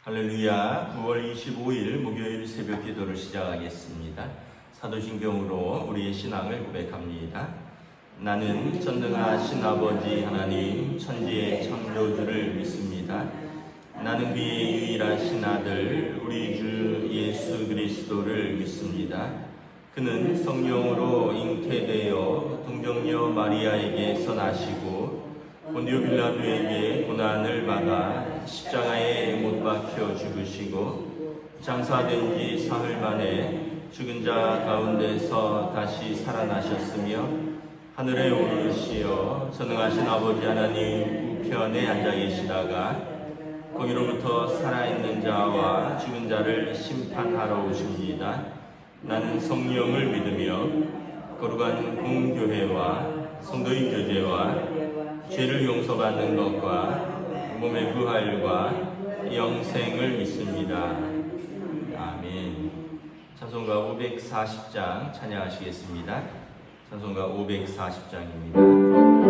할렐루야. 9월 25일 목요일 새벽 기도를 시작하겠습니다. 사도신경으로 우리의 신앙을 고백합니다. 나는 전능하신 아버지 하나님 천지의 창조주를 믿습니다. 나는 그의 유일하신 아들 우리 주 예수 그리스도를 믿습니다. 그는 성령으로 잉태되어 동정녀 마리아에게서 나시고 본디오 빌라도에게 고난을 받아 십자가에 못 박혀 죽으시고 장사된 지 사흘 만에 죽은 자 가운데서 다시 살아나셨으며 하늘에 오르시어 전능하신 아버지 하나님 우편에 앉아 계시다가 거기로부터 살아있는 자와 죽은 자를 심판하러 오십니다. 나는 성령을 믿으며 거룩한 공교회와 성도의 교제와 죄를 용서받는 것과 몸의 부활과 영생을 믿습니다. 아멘. 찬송가 540장 찬양하시겠습니다. 찬송가 540장입니다.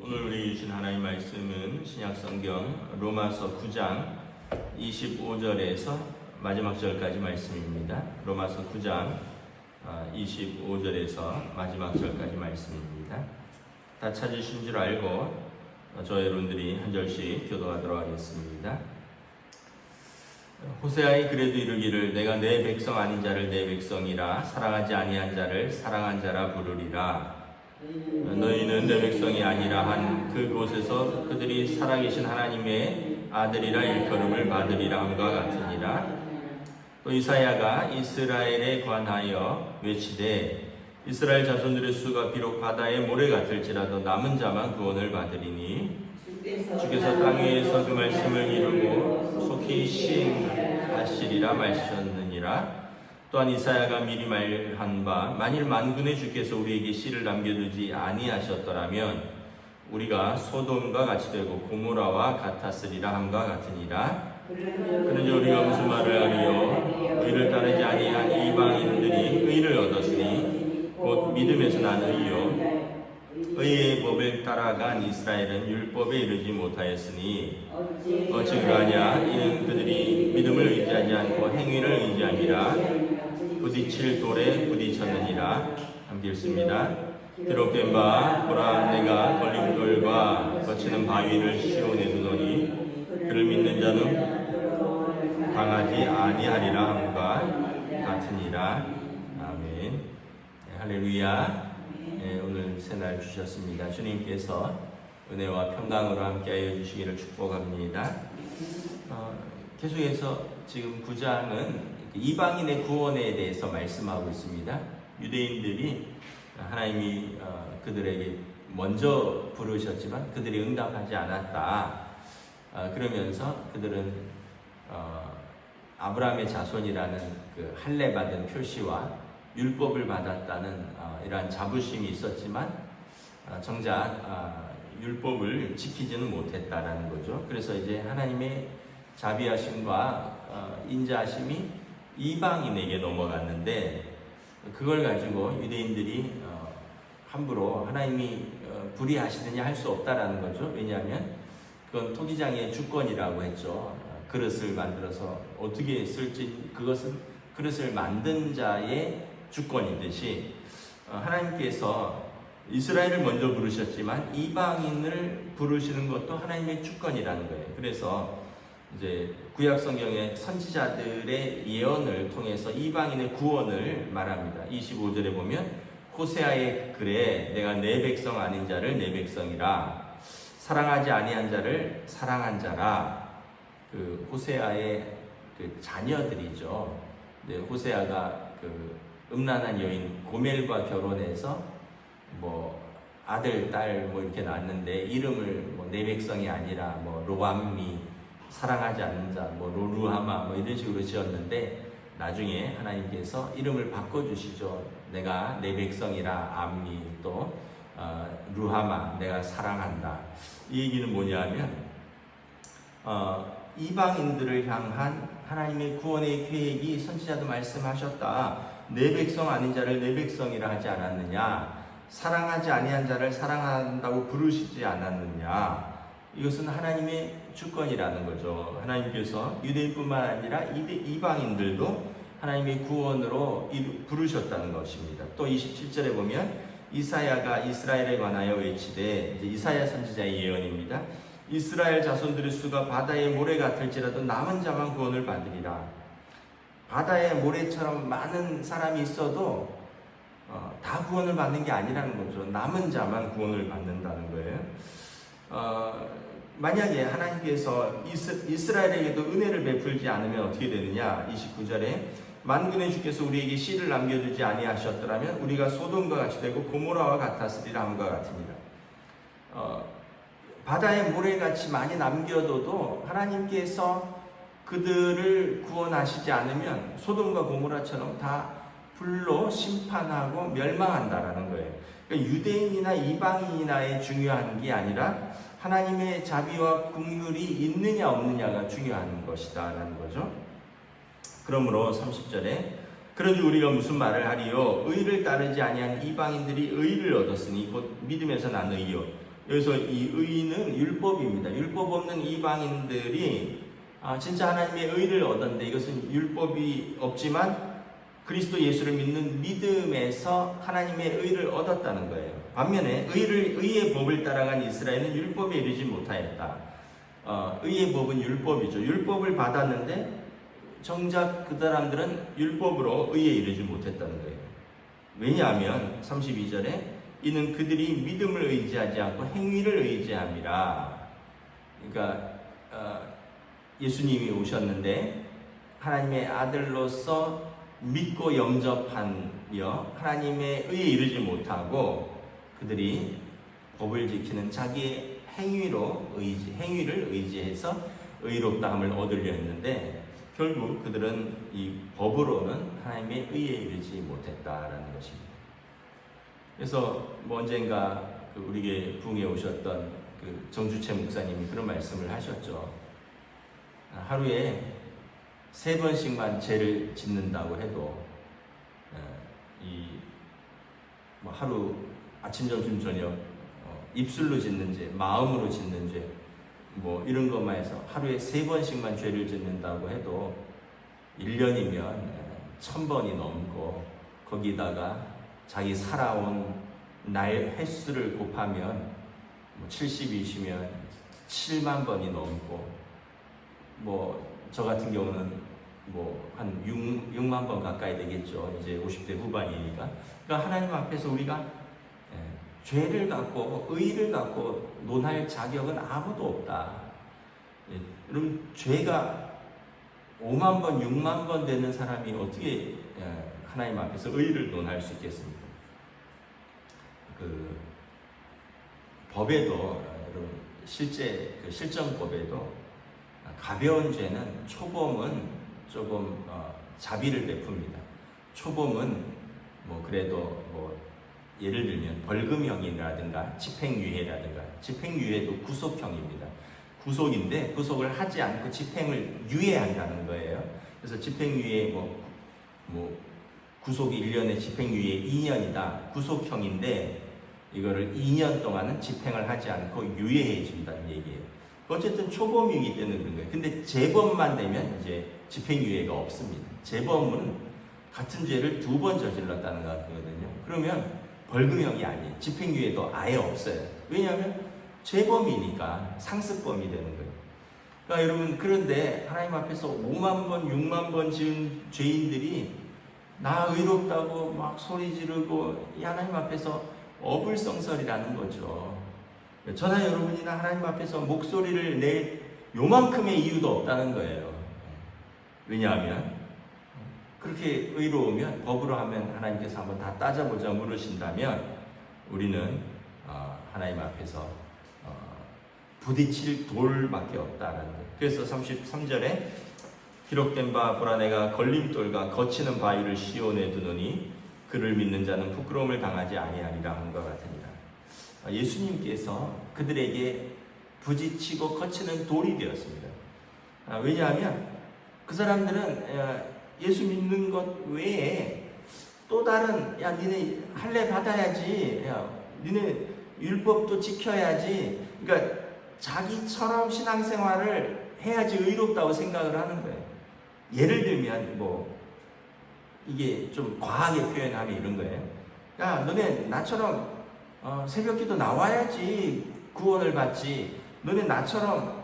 오늘 우리 주신 하나님 말씀은 신약성경 로마서 9장 25절에서 마지막 절까지 말씀입니다. 로마서 9장 25절에서 마지막 절까지 말씀입니다. 다 찾으신 줄 알고 저 여러분들이 한 절씩 교도하도록 하겠습니다. 호세아의 그래도 이르기를 내가 내 백성 아닌 자를 내 백성이라 사랑하지 아니한 자를 사랑한 자라 부르리라. 너희는 내 백성이 아니라 한 그곳에서 그들이 살아계신 하나님의 아들이라 일컬음을 받으리라 함과 같으니라. 또 이사야가 이스라엘에 관하여 외치되 이스라엘 자손들의 수가 비록 바다의 모래 같을지라도 남은 자만 구원을 받으리니 주께서 땅 위에서 그 말씀을 이루고 속히 시행하시리라 말하셨느니라. 또한 이사야가 미리 말한 바 만일 만군의 주께서 우리에게 씨를 남겨두지 아니하셨더라면 우리가 소돔과 같이 되고 고모라와 같았으리라 함과 같으니라. 그런데 우리가 무슨 말을 하리요? 의를 따르지 아니한 이방인들이 의를 얻었으니 곧 믿음에서 난 의요. 의의 법을 따라간 이스라엘은 율법에 이르지 못하였으니 어찌 그러하냐? 이는 그들이 믿음을 의지하지 않고 행위를 의지함이라. 부딪힐 돌에 부딪혔느니라. 함께 읽습니다. 기록된 바 보라 내가 걸림돌과 거치는 바위를 시온에 두노니 그를 믿는 자는 당하지 아니하리라 함과 같으니라. 아멘. 네, 할렐루야. 네, 오늘 새날 주셨습니다. 주님께서 은혜와 평강으로 함께하여 주시기를 축복합니다. 계속해서 지금 9장은 이방인의 구원에 대해서 말씀하고 있습니다. 유대인들이 하나님이 그들에게 먼저 부르셨지만 그들이 응답하지 않았다. 그러면서 그들은 아브라함의 자손이라는 그 할례 받은 표시와 율법을 받았다는 이러한 자부심이 있었지만 정작 율법을 지키지는 못했다라는 거죠. 그래서 이제 하나님의 자비하심과 인자하심이 이방인에게 넘어갔는데 그걸 가지고 유대인들이 함부로 하나님이 불의하시느냐 할 수 없다라는 거죠. 왜냐하면 그건 토기장의 주권이라고 했죠. 그릇을 만들어서 어떻게 쓸지 그것은 그릇을 만든 자의 주권이듯이 하나님께서 이스라엘을 먼저 부르셨지만 이방인을 부르시는 것도 하나님의 주권이라는 거예요. 그래서 이제 구약 성경의 선지자들의 예언을 통해서 이방인의 구원을 말합니다. 25절에 보면 호세아의 글에 내가 내 백성 아닌 자를 내 백성이라 사랑하지 아니한 자를 사랑한 자라. 그 호세아의 그 자녀들이죠. 네, 호세아가 그 음란한 여인 고멜과 결혼해서 뭐 아들, 딸 뭐 이렇게 낳았는데 이름을 뭐 내 백성이 아니라 뭐 로암미 사랑하지 않는 자, 뭐 로루하마 뭐 이런 식으로 지었는데 나중에 하나님께서 이름을 바꿔주시죠. 내가 내 백성이라 암미 또 루하마 내가 사랑한다. 이 얘기는 뭐냐면 이방인들을 향한 하나님의 구원의 계획이 선지자도 말씀하셨다. 내 백성 아닌 자를 내 백성이라 하지 않았느냐? 사랑하지 아니한 자를 사랑한다고 부르시지 않았느냐? 이것은 하나님의 주권이라는 거죠. 하나님께서 유대인뿐만 아니라 이방인들도 하나님의 구원으로 부르셨다는 것입니다. 또 27절에 보면 이사야가 이스라엘에 관하여 외치되 이사야 선지자의 예언입니다. 이스라엘 자손들의 수가 바다의 모래 같을지라도 남은 자만 구원을 받으리라. 바다의 모래처럼 많은 사람이 있어도 다 구원을 받는 게 아니라는 거죠. 남은 자만 구원을 받는다는 거예요. 만약에 하나님께서 이스라엘에게도 은혜를 베풀지 않으면 어떻게 되느냐? 29절에 만군의 주께서 우리에게 씨를 남겨두지 아니하셨더라면 우리가 소돔과 같이 되고 고모라와 같았으리라 함과 같습니다. 바다의 모래같이 많이 남겨둬도 하나님께서 그들을 구원하시지 않으면 소돔과 고모라처럼 다 불로 심판하고 멸망한다라는 거예요. 그러니까 유대인이나 이방인이나의 중요한 게 아니라 하나님의 자비와 긍휼이 있느냐 없느냐가 중요한 것이다 라는 거죠. 그러므로 30절에 그런지 우리가 무슨 말을 하리요? 의를 따르지 아니한 이방인들이 의를 얻었으니 곧 믿음에서 난 의요. 여기서 이 의는 율법입니다. 율법 없는 이방인들이 진짜 하나님의 의를 얻었는데 이것은 율법이 없지만 그리스도 예수를 믿는 믿음에서 하나님의 의를 얻었다는 거예요. 반면에 의의 법을 따라간 이스라엘은 율법에 이르지 못하였다. 의의 법은 율법이죠. 율법을 받았는데 정작 그 사람들은 율법으로 의에 이르지 못했다는 거예요. 왜냐하면 32절에 이는 그들이 믿음을 의지하지 않고 행위를 의지함이라. 그러니까 예수님이 오셨는데 하나님의 아들로서 믿고 영접하며 하나님의 의에 이르지 못하고 그들이 법을 지키는 자기의 행위를 의지해서 의롭다함을 얻으려 했는데 결국 그들은 이 법으로는 하나님의 의에 이르지 못했다라는 것입니다. 그래서 언젠가 우리 부흥에 오셨던 정주채 목사님이 그런 말씀을 하셨죠. 하루에 3번씩만 죄를 짓는다고 해도 하루 아침, 점심, 저녁 입술로 짓는 죄, 마음으로 짓는 죄 이런 것만 해서 하루에 3번씩만 죄를 짓는다고 해도 1년이면 1000번이 넘고 거기다가 자기 살아온 날 횟수를 곱하면 70이시면 7만 번이 넘고 저 같은 경우는 한 6만 번 가까이 되겠죠. 이제 50대 후반이니까. 그러니까 하나님 앞에서 우리가 죄를 갖고 의를 갖고 논할 자격은 아무도 없다. 여러분 죄가 5만 번, 6만 번 되는 사람이 어떻게 하나님 앞에서 의를 논할 수 있겠습니까? 법에도 여러분 실제 실정법에도 가벼운 죄는 초범은 조금 자비를 베풉니다. 초범은 그래도 예를 들면 벌금형이라든가 집행유예라든가 집행유예도 구속형입니다. 구속인데 구속을 하지 않고 집행을 유예한다는 거예요. 그래서 집행유예 구속이 1년에 집행유예 2년이다. 구속형인데 이거를 2년 동안은 집행을 하지 않고 유예해 준다는 얘기예요. 어쨌든 초범이기 때문에 그런 거예요. 근데 재범만 되면 이제 집행유예가 없습니다. 재범은 같은 죄를 2번 저질렀다는 거거든요. 그러면 벌금형이 아니에요. 집행유예도 아예 없어요. 왜냐하면 재범이니까 상습범이 되는 거예요. 그러니까 여러분 그런데 하나님 앞에서 5만 번, 6만 번 지은 죄인들이 나 의롭다고 막 소리 지르고 하나님 앞에서 어불성설이라는 거죠. 저나 여러분이나 하나님 앞에서 목소리를 낼 요만큼의 이유도 없다는 거예요. 왜냐하면 그렇게 의로우면 법으로 하면 하나님께서 한번 다 따져보자 물으신다면 우리는 하나님 앞에서 부딪힐 돌밖에 없다는 거예요. 그래서 33절에 기록된 바 보라 내가 걸림돌과 거치는 바위를 시온에 두노니 그를 믿는 자는 부끄러움을 당하지 아니하리라 한 것 같으니라. 예수님께서 그들에게 부딪히고 거치는 돌이 되었습니다. 왜냐하면 그 사람들은 예수 믿는 것 외에 또 다른 니네 할례 받아야지, 니네 율법도 지켜야지, 그러니까 자기처럼 신앙생활을 해야지 의롭다고 생각을 하는 거예요. 예를 들면 이게 좀 과하게 표현하면 이런 거예요. 야 너네 나처럼 새벽기도 나와야지 구원을 받지. 너네 나처럼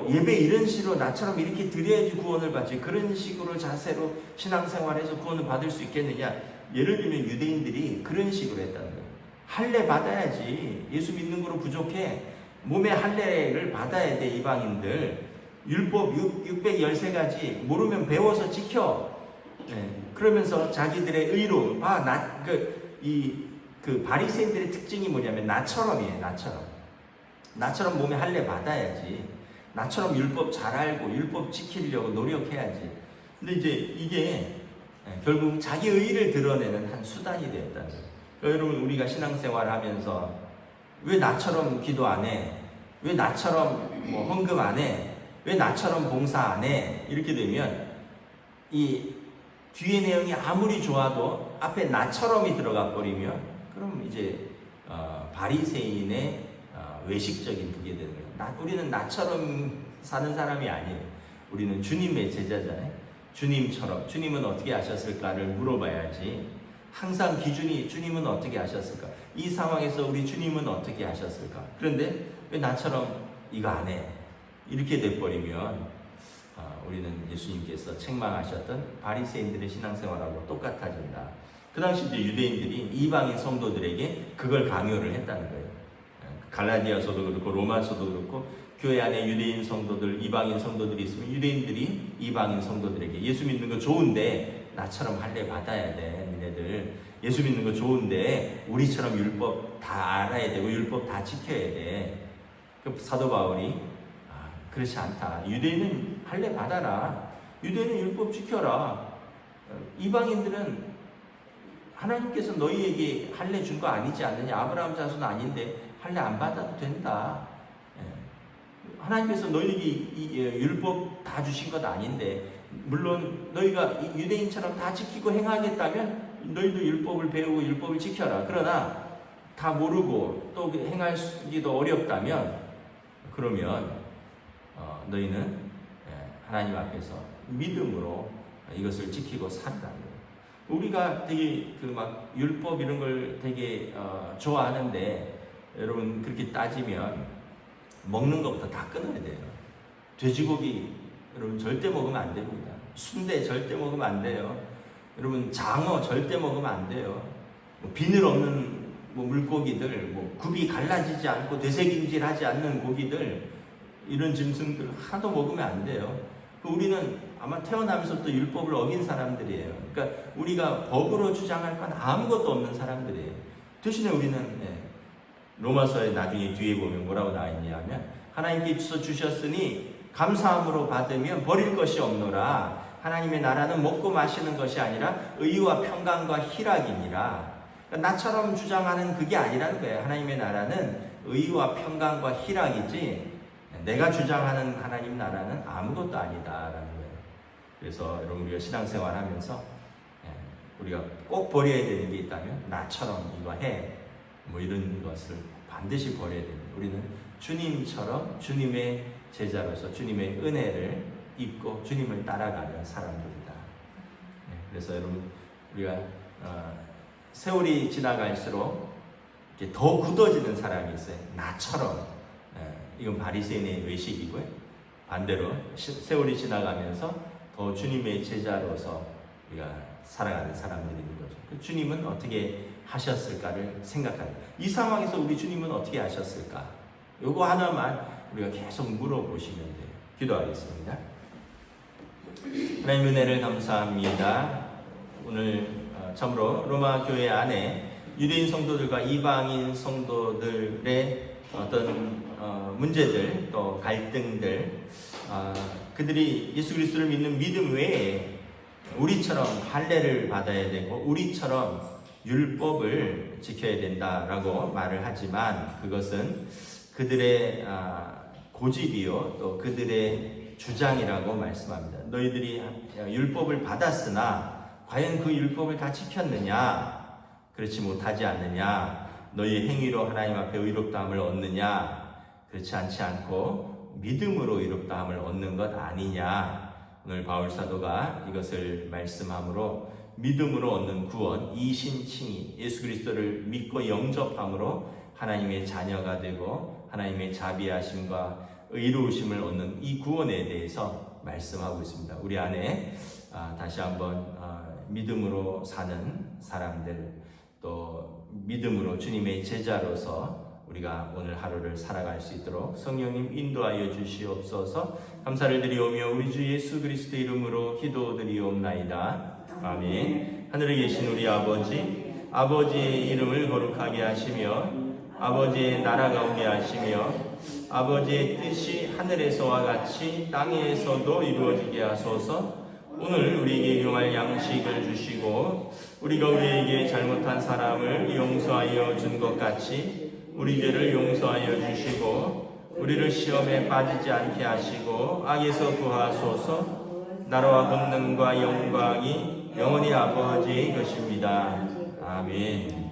예배 이런 식으로 나처럼 이렇게 드려야지 구원을 받지. 그런 식으로 자세로 신앙생활해서 구원을 받을 수 있겠느냐. 예를 들면 유대인들이 그런 식으로 했다는 거예요. 할례 받아야지. 예수 믿는 거로 부족해. 몸에 할례를 받아야 돼. 이방인들 율법 613가지 모르면 배워서 지켜. 그러면서 자기들의 의로움. 그 바리새인들의 특징이 뭐냐면 나처럼이에요. 나처럼 몸에 할례 받아야지. 나처럼 율법 잘 알고 율법 지키려고 노력해야지. 근데 이제 이게 결국 자기 의의를 드러내는 한 수단이 되었다는 거예요. 그러니까 여러분 우리가 신앙생활 하면서 왜 나처럼 기도 안 해? 왜 나처럼 헌금 안 해? 왜 나처럼 봉사 안 해? 이렇게 되면 이 뒤에 내용이 아무리 좋아도 앞에 나처럼이 들어가 버리면 그럼 이제 바리새인의 외식적인 그게 되는 거예요. 우리는 나처럼 사는 사람이 아니에요. 우리는 주님의 제자잖아요. 주님처럼 주님은 어떻게 하셨을까를 물어봐야지. 항상 기준이 주님은 어떻게 하셨을까? 이 상황에서 우리 주님은 어떻게 하셨을까? 그런데 왜 나처럼 이거 안 해? 이렇게 돼버리면 우리는 예수님께서 책망하셨던 바리새인들의 신앙생활하고 똑같아진다. 그 당시 이제 유대인들이 이방인 성도들에게 그걸 강요를 했다는 거예요. 갈라디아서도 그렇고 로마서도 그렇고 교회 안에 유대인 성도들, 이방인 성도들이 있으면 유대인들이 이방인 성도들에게 예수 믿는 거 좋은데 나처럼 할례 받아야 돼. 니네들 예수 믿는 거 좋은데 우리처럼 율법 다 알아야 되고 율법 다 지켜야 돼. 그 사도 바울이 그렇지 않다. 유대인은 할례 받아라. 유대인은 율법 지켜라. 이방인들은 하나님께서 너희에게 할례 준 거 아니지 않느냐. 아브라함 자손 아닌데 할례 안 받아도 된다. 하나님께서 너희에게 율법 다 주신 것 아닌데, 물론 너희가 유대인처럼 다 지키고 행하겠다면 너희도 율법을 배우고 율법을 지켜라. 그러나 다 모르고 또 행하기도 어렵다면 그러면 너희는 하나님 앞에서 믿음으로 이것을 지키고 산다는 거예요. 우리가 되게 막 율법 이런 걸 되게 좋아하는데, 여러분 그렇게 따지면 먹는 것부터 다 끊어야 돼요. 돼지고기 여러분 절대 먹으면 안 됩니다. 순대 절대 먹으면 안 돼요. 여러분 장어 절대 먹으면 안 돼요. 비늘 없는 물고기들, 굽이 갈라지지 않고 되새김질하지 않는 고기들, 이런 짐승들 하나도 먹으면 안 돼요. 우리는 아마 태어나면서부터 율법을 어긴 사람들이에요. 그러니까 우리가 법으로 주장할 건 아무것도 없는 사람들이에요. 대신에 우리는 로마서에 나중에 뒤에 보면 뭐라고 나와 있냐면, 하나님께서 주셨으니 감사함으로 받으면 버릴 것이 없노라. 하나님의 나라는 먹고 마시는 것이 아니라 의와 평강과 희락이니라. 그러니까 나처럼 주장하는 그게 아니라는 거예요. 하나님의 나라는 의와 평강과 희락이지 내가 주장하는 하나님 나라는 아무것도 아니다라는 거예요. 그래서 여러분 우리가 신앙생활 하면서 우리가 꼭 버려야 되는 게 있다면 나처럼 이거 해. 이런 것을 반드시 버려야 됩니다. 우리는 주님처럼 주님의 제자로서 주님의 은혜를 입고 주님을 따라가는 사람들이다. 그래서 여러분 우리가 세월이 지나갈수록 이렇게 더 굳어지는 사람이 있어요. 나처럼. 이건 바리새인의 외식이고요. 반대로 세월이 지나가면서 더 주님의 제자로서 우리가 살아가는 사람들이 있는 거죠. 주님은 어떻게 하셨을까를 생각하는, 이 상황에서 우리 주님은 어떻게 하셨을까? 요거 하나만 우리가 계속 물어보시면 돼요. 기도하겠습니다. 하나님 은혜를 감사합니다. 오늘 참으로 로마 교회 안에 유대인 성도들과 이방인 성도들의 어떤 문제들, 또 갈등들, 그들이 예수 그리스도를 믿는 믿음 외에 우리처럼 할례를 받아야 되고 우리처럼 율법을 지켜야 된다라고 말을 하지만, 그것은 그들의 고집이요 또 그들의 주장이라고 말씀합니다. 너희들이 율법을 받았으나 과연 그 율법을 다 지켰느냐? 그렇지 못하지 않느냐? 너희 행위로 하나님 앞에 의롭다함을 얻느냐? 그렇지 않지 않고 믿음으로 의롭다함을 얻는 것 아니냐? 오늘 바울 사도가 이것을 말씀함으로 믿음으로 얻는 구원, 이신칭의, 예수 그리스도를 믿고 영접함으로 하나님의 자녀가 되고 하나님의 자비하심과 의로우심을 얻는 이 구원에 대해서 말씀하고 있습니다. 우리 안에 다시 한번 믿음으로 사는 사람들, 또 믿음으로 주님의 제자로서 우리가 오늘 하루를 살아갈 수 있도록 성령님 인도하여 주시옵소서. 감사를 드리오며 우리 주 예수 그리스도 이름으로 기도드리옵나이다. 아멘. 하늘에 계신 우리 아버지, 아버지의 이름을 거룩하게 하시며 아버지의 나라가 오게 하시며 아버지의 뜻이 하늘에서와 같이 땅에서도 이루어지게 하소서. 오늘 우리에게 용할 양식을 주시고 우리가 우리에게 잘못한 사람을 용서하여 준 것 같이 우리 죄를 용서하여 주시고 우리를 시험에 빠지지 않게 하시고 악에서 구하소서. 나라와 권능과 영광이 영원히 아버지의 것입니다. 아멘.